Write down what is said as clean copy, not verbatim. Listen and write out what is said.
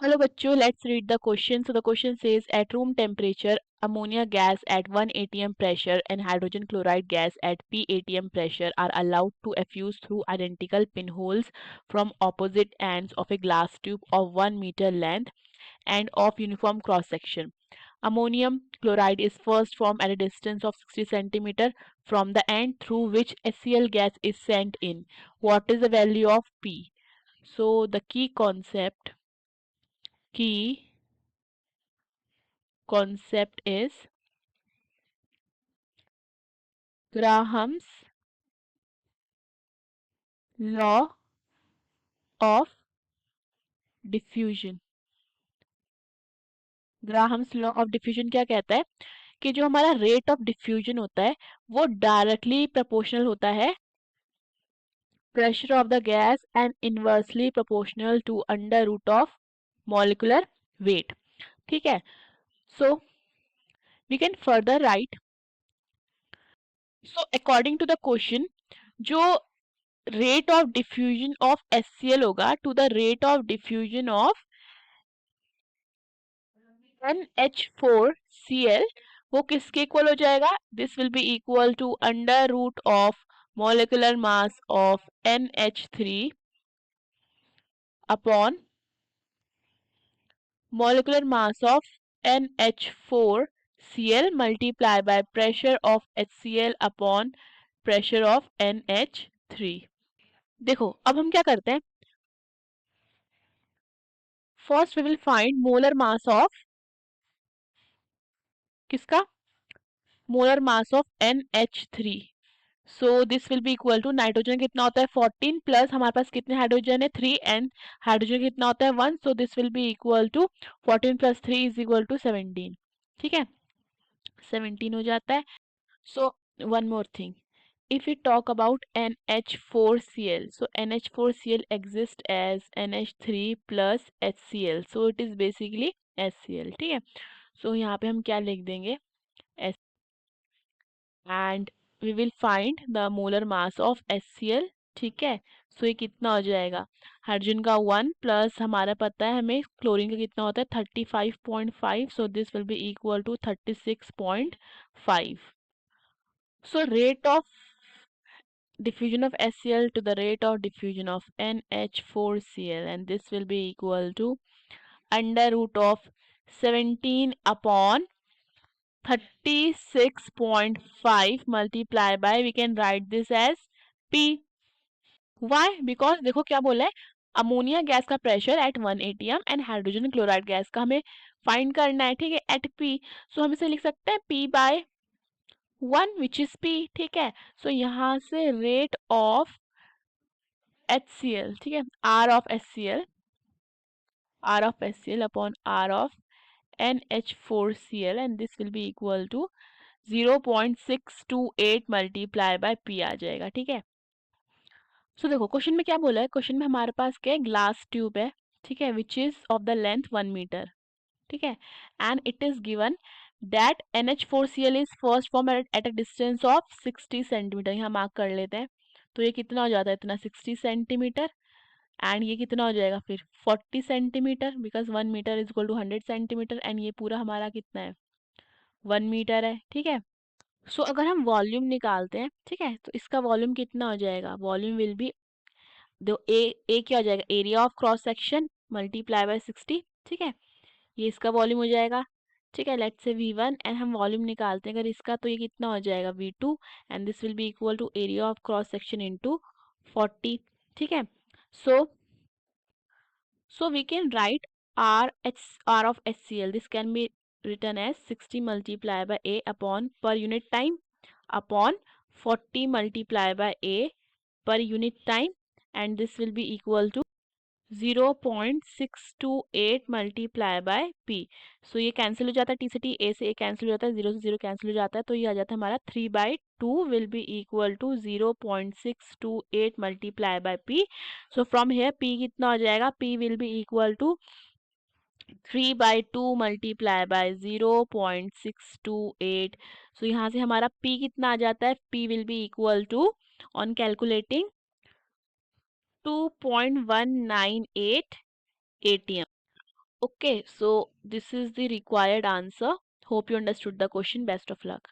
Hello bachcho, let's read the question. So the question says at room temperature, ammonia gas at 1 atm pressure and hydrogen chloride gas at p atm pressure are allowed to effuse through identical pinholes from opposite ends of a glass tube of 1 meter length and of uniform cross section. Ammonium chloride is first formed at a distance of 60 centimeter from the end through which HCl gas is sent in. What is the value of P? So the key concept is Graham's law of diffusion. Graham's law of diffusion क्या कहता है कि जो हमारा rate of diffusion होता है वो directly proportional होता है pressure of the gas and inversely proportional to under root of molecular weight. ठीक है, so we can further write, so according to the question जो rate of diffusion of HCl होगा to the rate of diffusion of NH4Cl वो किसके equal हो जाएगा? This will be equal to under root of molecular mass of NH3 upon molecular mass of NH4Cl multiply by pressure of HCl upon pressure of NH3। देखो अब हम क्या करते हैं, first we will find molar mass of किसका, molar mass of NH3। So this will be equal to nitrogen कितना होता है 14 प्लस हमारे पास कितने हाइड्रोजन है 3 एंड हाइड्रोजन कितना होता है 1, so this will be equal to 14 plus 3 is equal to 17। ठीक है, 17 हो जाता है। So one more thing, if we talk about NH4Cl, so NH4Cl exists as NH3 plus HCl, so it is basically HCl। ठीक है, so यहाँ पे हम क्या लिख देंगे S and we will find the molar mass of HCl। ठीक है, सो ये कितना हो जाएगा, हाइड्रोजन का 1 प्लस हमारा पता है हमें क्लोरीन का कितना होता है 35.5, so this will be equal to 36.5। So rate of diffusion of HCl to the rate of diffusion of NH4Cl, and this will be equal to under root of 17 upon 36.5 multiply by, we can write this as P। Why? Because देखो क्या बोला है, ammonia gas का pressure at 1 atm and hydrogen chloride gas का हमें find करना है। ठीक है, एट P, सो हम इसे लिख सकते हैं P by 1 which is P। ठीक है, सो यहाँ से रेट ऑफ HCl, ठीक है, R of HCl upon R of NH4Cl, and this will be equal to 0.628 multiply by P आ जाएगा। ठीक है, सो देखो क्वेश्चन में क्या बोला है, क्वेश्चन में हमारे पास क्या है, ग्लास ट्यूब है। ठीक है, which is of the length 1 metre. ठीक है, and it is given that NH4Cl is first form at a distance of 60 centimetre. यहाँ मार्क कर लेते हैं, तो ये कितना हो जाता है, इतना 60 सेंटीमीटर, एंड ये कितना हो जाएगा फिर 40 centimetre, because 1 metre is equal to 100 centimetre, and ये पूरा हमारा कितना है 1 मीटर है। ठीक है, सो अगर हम वॉल्यूम निकालते हैं, ठीक है, तो इसका वॉल्यूम कितना हो जाएगा, वॉल्यूम विल बी दो ए क्या हो जाएगा, area of cross section multiply by 60। ठीक है, ये इसका वॉल्यूम हो जाएगा। ठीक है, लेट्स से V1 एंड हम वॉल्यूम निकालते हैं अगर इसका, तो ये कितना हो जाएगा V2 and this will be equal to area of cross section into 40। ठीक है, सो we can write R of HCl. This can be written as 60 multiplied by A upon per unit time upon 40 multiplied by A per unit time, and this will be equal to 0.628 multiply by P। सो ये cancel हो जाता है, T से T, A से A cancel हो जाता है, 0 से 0 कैंसिल हो जाता है, तो ये आ जाता है हमारा 3/2 will be equal to 0.628 multiply by P। So from here P कितना हो जाएगा, P will be equal to 3/2 multiply by 0.628। सो यहाँ से हमारा P कितना आ जाता है, P will be equal to on calculating 2.198 atm। Okay, so this is the required answer. Hope you understood the question. Best of luck.